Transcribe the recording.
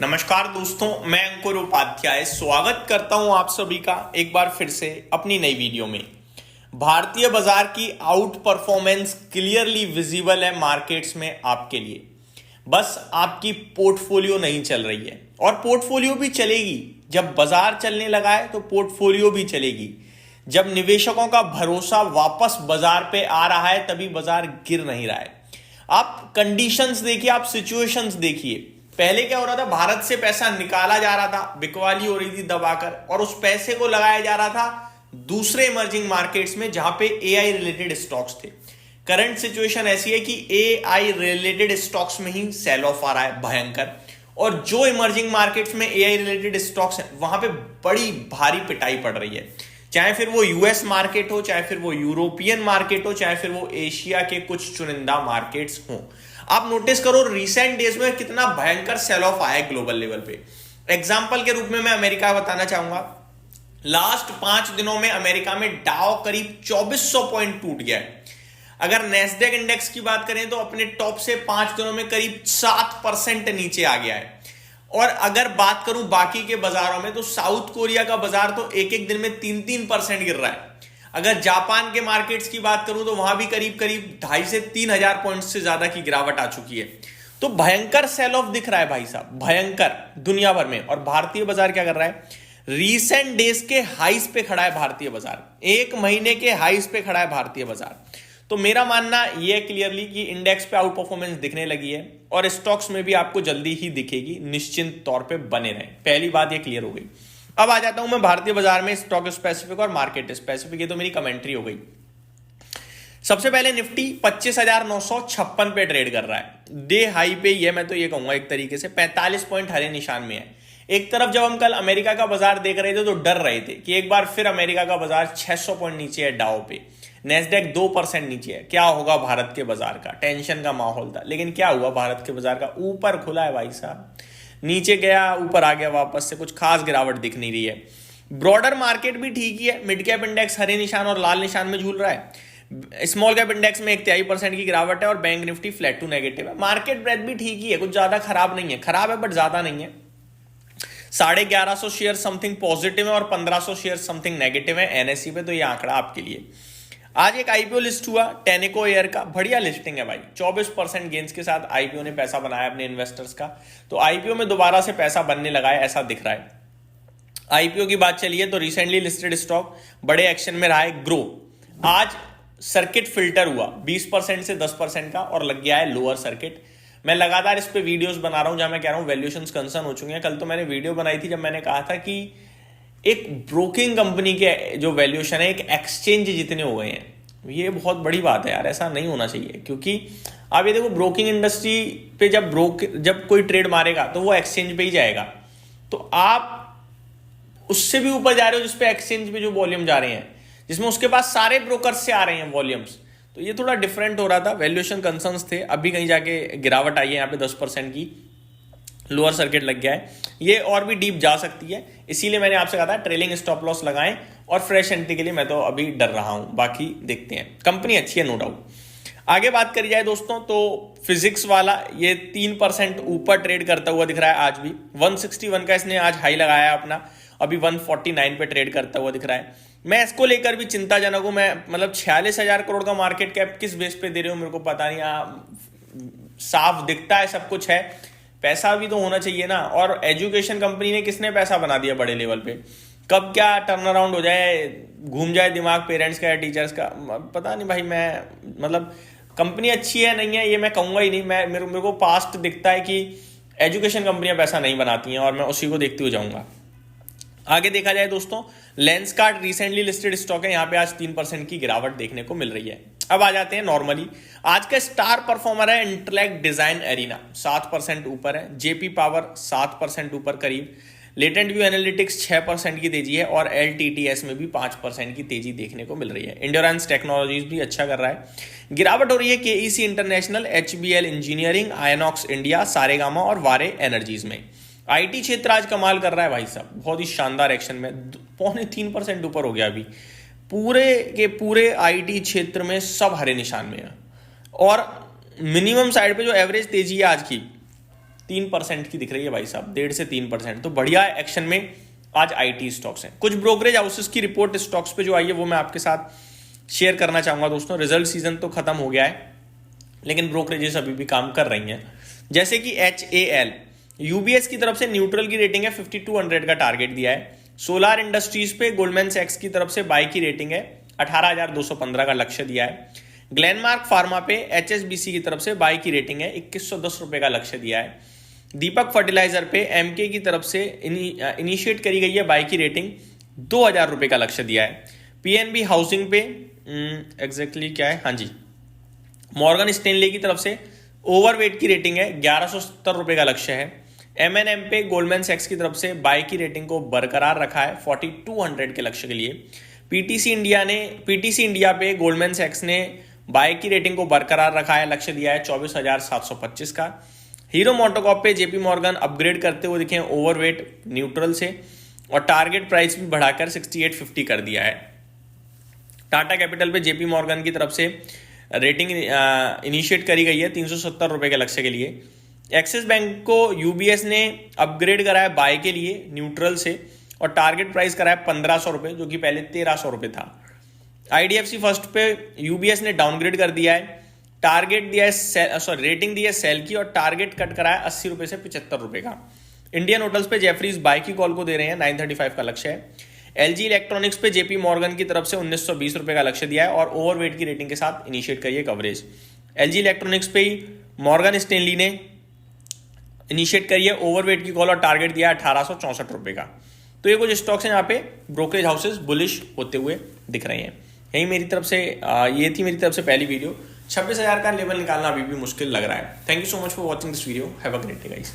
नमस्कार दोस्तों, मैं अंकुर उपाध्याय स्वागत करता हूं आप सभी का एक बार फिर से अपनी नई वीडियो में। भारतीय बाजार की आउट परफॉर्मेंस क्लियरली विजिबल है मार्केट्स में आपके लिए। बस आपकी पोर्टफोलियो नहीं चल रही है, और पोर्टफोलियो भी चलेगी। जब बाजार चलने लगा है तो पोर्टफोलियो भी चलेगी। जब निवेशकों का भरोसा वापस बाजार पे आ रहा है तभी बाजार गिर नहीं रहा है। आप कंडीशंस देखिए, आप सिचुएशंस देखिए। पहले क्या हो रहा था, भारत से पैसा निकाला जा रहा था, बिकवाली हो रही थी दबाकर, और उस पैसे को लगाया जा रहा था दूसरे इमर्जिंग मार्केट्स में जहां पे एआई रिलेटेड स्टॉक्स थे। करंट सिचुएशन ऐसी है कि एआई रिलेटेड स्टॉक्स में ही सेल ऑफ आ रहा है भयंकर, और जो इमर्जिंग मार्केट्स में एआई रिलेटेड स्टॉक्स हैं वहां पे बड़ी भारी पिटाई पड़ रही है। चाहे फिर वो यूएस मार्केट हो, चाहे फिर वो यूरोपियन मार्केट हो, चाहे फिर वो एशिया के कुछ चुनिंदा मार्केट्स हो। आप नोटिस करो रिसेंट डेज में कितना भयंकर सेल ऑफ आया है ग्लोबल लेवल पे। एग्जांपल के रूप में मैं अमेरिका बताना चाहूंगा। लास्ट 5 दिनों में अमेरिका में डाउ करीब 2400 पॉइंट टूट गया है। अगर नेस्डेक इंडेक्स की बात करें तो अपने टॉप से 5 दिनों में करीब 7% नीचे आ गया है। और अगर बात करूं बाकी के बाजारों में तो साउथ कोरिया का बाजार तो एक एक दिन में 3-3% गिर रहा है। अगर जापान के मार्केट्स की बात करूं तो वहां भी करीब करीब 2,500 से 3,000 पॉइंट्स से ज्यादा की गिरावट आ चुकी है। तो भयंकर सेल ऑफ दिख रहा है भाई साहब, भयंकर दुनिया भर में। और भारतीय बाजार क्या कर रहा है, रीसेंट डेज के हाइस पे खड़ा है भारतीय बाजार, एक महीने के हाइस पे खड़ा है भारतीय बाजार। तो मेरा मानना यह है क्लियरली कि इंडेक्स पे आउट परफॉर्मेंस दिखने लगी है, और स्टॉक्स में भी आपको जल्दी ही दिखेगी। निश्चिंत तौर पे बने रहें, पहली बात ये क्लियर हो गई। अब आ जाता हूं मैं भारतीय बाजार में स्टॉक स्पेसिफिक और मार्केट स्पेसिफिक। ये तो मेरी कमेंट्री हो गई। सबसे पहले निफ्टी 25,956 पे ट्रेड कर रहा है, डे हाई पे। ये मैं तो ये कहूंगा एक तरीके से 45 पॉइंट हरे निशान में है। एक तरफ जब हम कल अमेरिका का बाजार देख रहे थे तो डर रहे थे कि एक बार फिर अमेरिका का बाजार 600 पॉइंट नीचे है डाउ पे, नेस्डेक 2% नीचे है, क्या होगा भारत के बाजार का, टेंशन का माहौल था। लेकिन क्या हुआ, भारत के बाजार का ऊपर खुला है भाई साहब, नीचे गया ऊपर आ गया वापस से, कुछ खास गिरावट दिख नहीं रही है। ब्रॉडर मार्केट भी ठीक ही है, मिड कैप इंडेक्स हरे निशान और लाल निशान में झूल रहा है। स्मॉल कैप इंडेक्स में 1.23% की गिरावट है, और bank Nifty flat to negative है। मार्केट ब्रेथ भी ठीक ही है, कुछ ज्यादा खराब नहीं है, खराब है बट ज्यादा नहीं है। 1150 शेयर समथिंग पॉजिटिव है और 1500 शेयर समथिंग नेगेटिव है एनएससी पे। तो ये आंकड़ा आपके लिए। आज एक आईपीओ लिस्ट हुआ टेनेको एयर का, बढ़िया लिस्टिंग है भाई, 24% गेंस के साथ आईपीओ ने पैसा बनाया अपने इन्वेस्टर्स का। तो आईपीओ में दोबारा से पैसा बनने लगा है ऐसा दिख रहा है। आईपीओ की बात चली है तो रिसेंटली लिस्टेड स्टॉक बड़े एक्शन में रहा है ग्रो। आज सर्किट फिल्टर हुआ 20% से 10% का, और लग गया है लोअर सर्किट। मैं लगातार इस पे वीडियोस बना रहा हूं जहां मैं कह रहा हूं वैल्यूएशंस कंसर्न हो चुके हैं। कल तो मैंने वीडियो बनाई थी जब मैंने कहा था कि एक ब्रोकिंग कंपनी के जो वैल्यूएशन है एक एक्सचेंज जितने हो गए हैं। ये बहुत बड़ी बात है यार, ऐसा नहीं होना चाहिए। क्योंकि आप ये देखो, ब्रोकिंग इंडस्ट्री पे जब कोई ट्रेड मारेगा तो वो एक्सचेंज पे ही जाएगा। तो आप उससे भी ऊपर जा रहे हो जिसपे एक्सचेंज पे जो वॉल्यूम जा रहे हैं, जिसमें उसके पास सारे ब्रोकर्स से आ रहे हैं वॉल्यूम्स। तो ये थोड़ा डिफरेंट हो रहा था, वैल्यूएशन कंसर्न्स थे। अभी कहीं जाके गिरावट आई है यहाँ पे 10% की, लोअर सर्किट लग गया है। ये और भी डीप जा सकती है, इसीलिए मैंने आपसे कहा था ट्रेलिंग स्टॉप लॉस लगाएं, और फ्रेश एंट्री के लिए मैं तो अभी डर रहा हूं। बाकी देखते हैं, कंपनी अच्छी है नो डाउट। आगे बात करी जाए दोस्तों तो फिजिक्स वाला ये 3% ऊपर ट्रेड करता हुआ दिख रहा है आज भी। 161 का इसने आज हाई लगाया अपना, अभी 149 पे ट्रेड करता हुआ दिख रहा है। मैं इसको लेकर भी चिंताजनक हूं। मैं मतलब 46,000 करोड़ का मार्केट कैप किस बेस पे दे रहे हो मेरे को पता नहीं। साफ दिखता है सब कुछ है, पैसा भी तो होना चाहिए ना। और एजुकेशन कंपनी ने किसने पैसा बना दिया बड़े लेवल पे, कब क्या टर्न अराउंड हो जाए, घूम जाए दिमाग पेरेंट्स का या टीचर्स का, पता नहीं भाई। मैं मतलब कंपनी अच्छी है नहीं है ये मैं कहूंगा ही नहीं। मेरे को पास्ट दिखता है कि एजुकेशन कंपनियां पैसा नहीं बनाती हैं, और मैं उसी को देखते हुए जाऊंगा। आगे देखा जाए दोस्तों, लेंसकार्ट रिसेंटली लिस्टेड स्टॉक है, यहां पे आज 3% की गिरावट देखने को मिल रही है। अब आ जाते हैं नॉर्मली। आज का स्टार परफॉर्मर है इंटेलेक्ट डिजाइन एरिना, 7% ऊपर है। जेपी पावर 7% ऊपर करीब। लेटेंट व्यू एनालिटिक्स 6% की तेजी है, और एलटीटीएस में भी 5% की तेजी देखने को मिल रही है। इंड्योरेंस टेक्नोलॉजीज भी अच्छा कर रहा है। गिरावट हो रही है KEC international, HBL engineering, Inox India, Saregama और वारे एनर्जीज में। आईटी क्षेत्र आज कमाल कर रहा है भाई साहब, बहुत ही शानदार एक्शन में 3.25% ऊपर हो गया अभी। पूरे के पूरे आईटी क्षेत्र में सब हरे निशान में है। और मिनिमम साइड पे जो एवरेज तेजी है आज की 3% की दिख रही है भाई साहब, 1.5 से 3%। तो बढ़िया एक्शन में आज आईटी स्टॉक्स हैं। कुछ ब्रोकरेज हाउसेस की रिपोर्ट स्टॉक्स पे जो आई है वो मैं आपके साथ शेयर करना चाहूंगा दोस्तों। रिजल्ट सीजन तो खत्म हो गया है लेकिन ब्रोकरेजेस अभी भी काम कर रही हैं। जैसे कि HAL यूबीएस की तरफ से न्यूट्रल की रेटिंग है, 5200 का टारगेट दिया है। सोलार इंडस्ट्रीज पे गोल्डमैन सैक्स की तरफ से बाय की रेटिंग है, 18,215 का लक्ष्य दिया है। ग्लेनमार्क फार्मा पे HSBC की तरफ से बाय की रेटिंग है, 2110 रुपए का लक्ष्य दिया है। दीपक फर्टिलाइजर पे MK की तरफ से इनिशिएट करी गई है बाय की रेटिंग, 2000 रुपए का लक्ष्य दिया है। PNB हाउसिंग पे एग्जैक्टली क्या है, हाँ जी, मॉर्गन स्टेनली की तरफ से ओवरवेट की रेटिंग है, 1170 रुपए का लक्ष्य है। M&M पे गोल्डमैन सैक्स की तरफ से बाय की रेटिंग को बरकरार रखा है 4200 के लक्ष्य के लिए। PTC इंडिया पे गोल्डमैन सैक्स ने बाय की रेटिंग को बरकरार रखा है, लक्ष्य दिया है 24,725 का। हीरो मोटोकॉर्प पे JP मॉर्गन अपग्रेड करते हुए दिखे ओवरवेट न्यूट्रल से, और टारगेट प्राइस भी बढ़ाकर 6850 कर दिया है। टाटा कैपिटल पे JP मॉर्गन की तरफ से रेटिंग इनिशिएट करी गई है 370 रुपए के लक्ष्य के लिए। एक्सिस बैंक को UBS ने अपग्रेड करा है बाय के लिए न्यूट्रल से, और टारगेट प्राइस करा है 1500 रुपए, जो कि पहले 1300 रुपए था। IDFC फर्स्ट पे UBS ने डाउनग्रेड कर दिया है, टारगेट दिया है रेटिंग दी है सेल की, और टारगेट कट करा है 80 रुपए से 75 रुपए का। इंडियन होटल्स पे जेफरीज बाय की कॉल को दे रहे हैं, 935 का लक्ष्य है। LG इलेक्ट्रॉनिक्स पे JP मॉर्गन की तरफ से 1920 रुपए का लक्ष्य दिया है, और ओवरवेट की रेटिंग के साथ इनिशिएट करिए कवरेज। LG इलेक्ट्रॉनिक्स पे ही मॉर्गन स्टेनली ने इनिशिएट करिए ओवरवेट की कॉल, और टारगेट दिया है 1864 रुपए का। तो ये कुछ स्टॉक्स हैं यहाँ पे ब्रोकरेज हाउसेस बुलिश होते हुए दिख रहे हैं। यही मेरी तरफ से ये थी मेरी तरफ से पहली वीडियो। 26,000 का लेवल निकालना अभी भी मुश्किल लग रहा है। Thank you so much for watching this video. Have a great day guys.